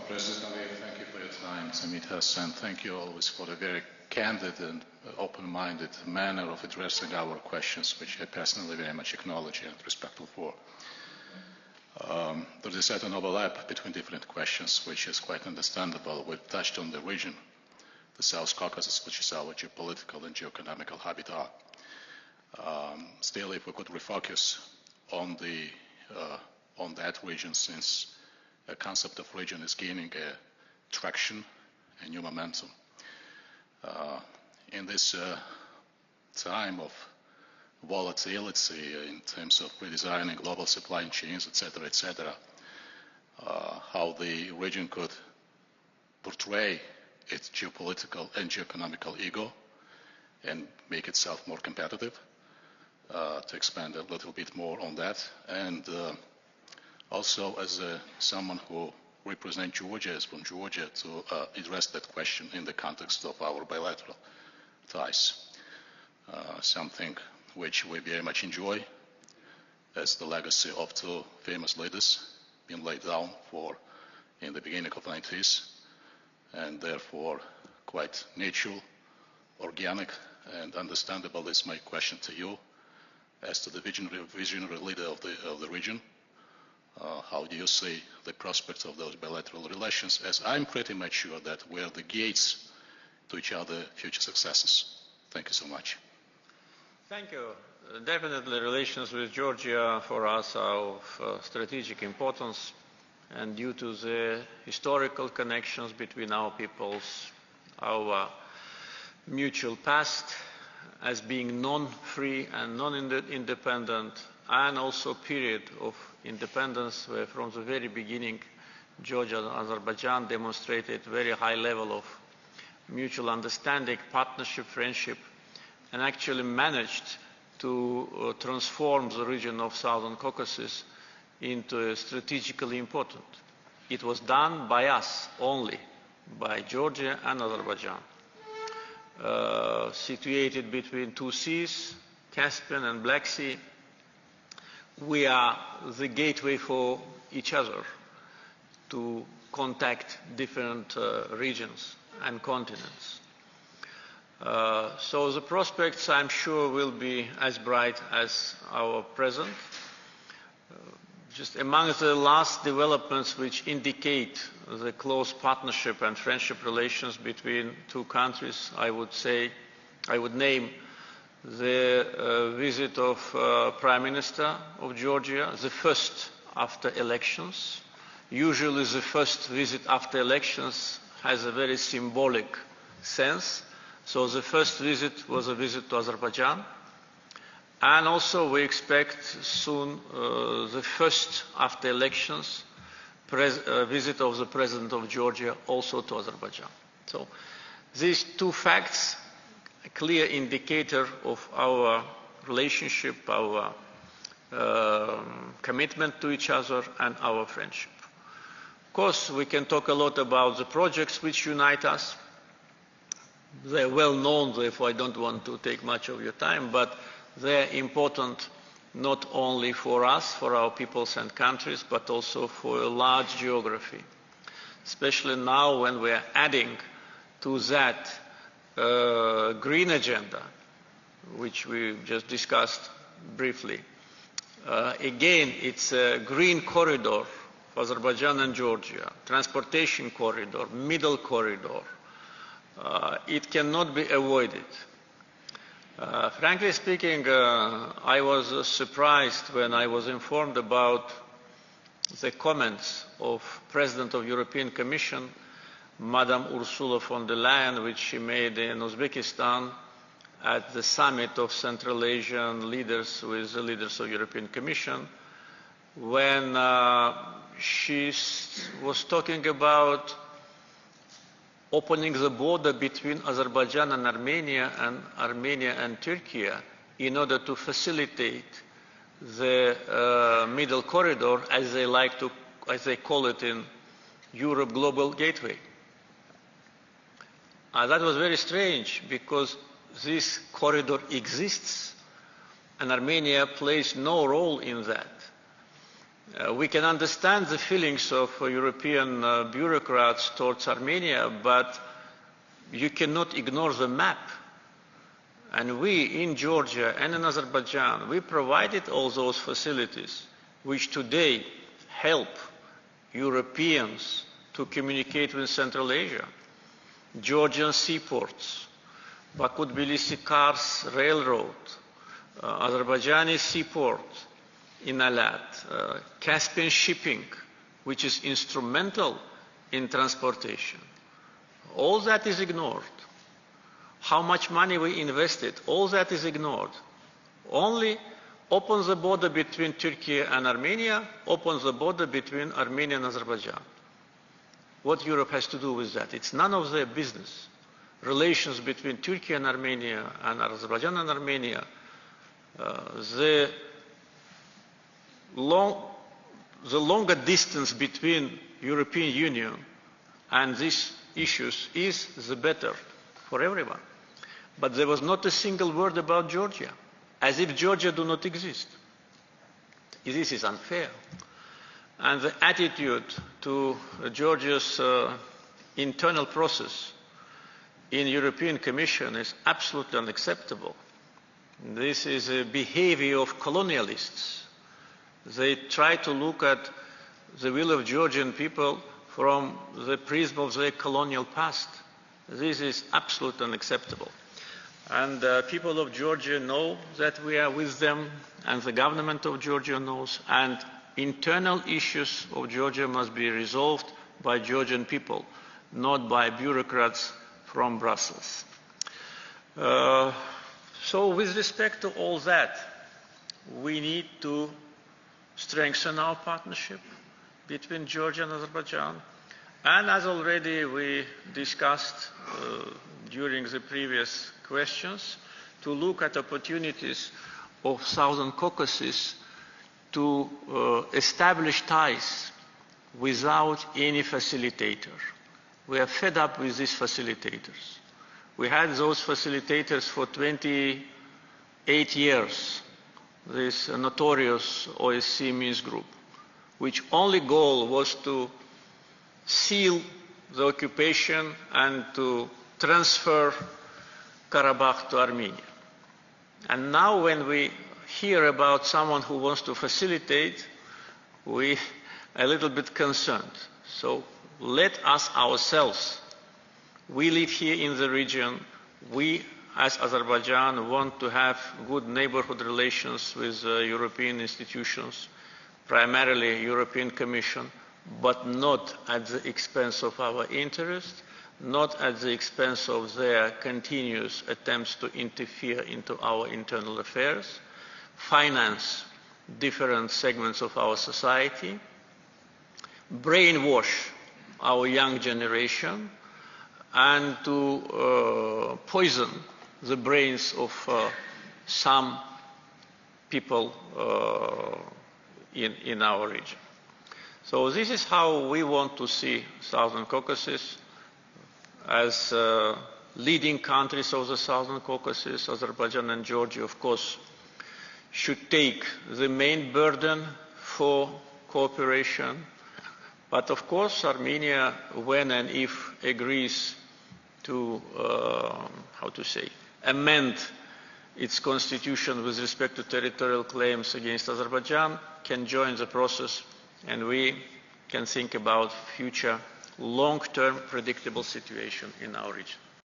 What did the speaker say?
President Aliyev, thank you for your time, Samitas, and thank you always for the very candid and open-minded manner of addressing our questions, which I personally very much acknowledge and respectful for. There is a certain overlap between different questions, which is quite understandable. We've touched on the region, the South Caucasus, which is our geopolitical and geoeconomical habitat. Still, if we could refocus on that region, since the concept of region is gaining a traction, a new momentum. In this time of volatility in terms of redesigning global supply chains, etc., how the region could portray its geopolitical and geoeconomical ego and make itself more competitive, to expand a little bit more on that. And also, as someone who represents Georgia, is from Georgia, to address that question in the context of our bilateral ties. Something which we very much enjoy as the legacy of two famous leaders being laid down in the beginning of the 90s, and therefore quite natural, organic, and understandable is my question to you as to the visionary leader of the region. How do you see the prospects of those bilateral relations, as I'm pretty much sure that we are the gates to each other's future successes. Thank you so much. Thank you. Definitely relations with Georgia for us are of strategic importance, and due to the historical connections between our peoples, our mutual past as being non-free and non-independent, and also period of independence where from the very beginning Georgia and Azerbaijan demonstrated very high level of mutual understanding, partnership, friendship, and actually managed to transform the region of Southern Caucasus into strategically important. It was done by us only, by Georgia and Azerbaijan. Situated between two seas, Caspian and Black Sea, we are the gateway for each other to contact different regions and continents. So the prospects, I'm sure, will be as bright as our present. Just among the last developments which indicate the close partnership and friendship relations between two countries, I would name the visit of Prime Minister of Georgia, the first after elections. Usually the first visit after elections has a very symbolic sense. So the first visit was a visit to Azerbaijan. And also we expect soon the first after elections visit of the President of Georgia also to Azerbaijan. So these two facts, a clear indicator of our relationship, our commitment to each other, and our friendship. Of course, we can talk a lot about the projects which unite us. They're well known, therefore I don't want to take much of your time, but they're important not only for us, for our peoples and countries, but also for a large geography. Especially now when we're adding to that green agenda, which we just discussed briefly. Again, it's a green corridor for Azerbaijan and Georgia, transportation corridor, middle corridor. It cannot be avoided. Frankly speaking, I was surprised when I was informed about the comments of President of European Commission, Madam Ursula von der Leyen, which she made in Uzbekistan at the summit of Central Asian leaders with the leaders of European Commission, when she was talking about opening the border between Azerbaijan and Armenia and Turkey in order to facilitate the middle corridor, as they call it in Europe, Global Gateway. That was very strange because this corridor exists and Armenia plays no role in that. We can understand the feelings of European bureaucrats towards Armenia, but you cannot ignore the map. And we in Georgia and in Azerbaijan, we provided all those facilities which today help Europeans to communicate with Central Asia. Georgian seaports, Baku-Tbilisi-Kars railroad, Azerbaijani seaport in Alat, Caspian shipping, which is instrumental in transportation. All that is ignored. How much money we invested, all that is ignored. Only open the border between Turkey and Armenia, open the border between Armenia and Azerbaijan. What Europe has to do with that? It's none of their business. Relations between Turkey and Armenia and Azerbaijan and Armenia, the longer distance between European Union and these issues is the better for everyone. But there was not a single word about Georgia, as if Georgia do not exist. This is unfair. And the attitude to Georgia's internal process in European Commission is absolutely unacceptable. This is a behavior of colonialists. They try to look at the will of Georgian people from the prism of their colonial past. This is absolutely unacceptable. And people of Georgia know that we are with them, and the government of Georgia knows, and internal issues of Georgia must be resolved by Georgian people, not by bureaucrats from Brussels. So with respect to all that, we need to strengthen our partnership between Georgia and Azerbaijan. And as already we discussed during the previous questions, to look at opportunities of Southern Caucasus to establish ties without any facilitator. We are fed up with these facilitators. We had those facilitators for 28 years, this notorious OSCE Minsk group, which only goal was to seal the occupation and to transfer Karabakh to Armenia. And now when we hear about someone who wants to facilitate, we are a little bit concerned. So let us ourselves, we live here in the region, we as Azerbaijan want to have good neighborhood relations with European institutions, primarily European Commission, but not at the expense of our interests, not at the expense of their continuous attempts to interfere into our internal affairs, finance different segments of our society, brainwash our young generation, and to poison the brains of some people in our region. So this is how we want to see Southern Caucasus as leading countries of the Southern Caucasus. Azerbaijan and Georgia, of course, should take the main burden for cooperation. But of course, Armenia, when and if agrees to, amend its constitution with respect to territorial claims against Azerbaijan, can join the process, and we can think about future long-term predictable situation in our region.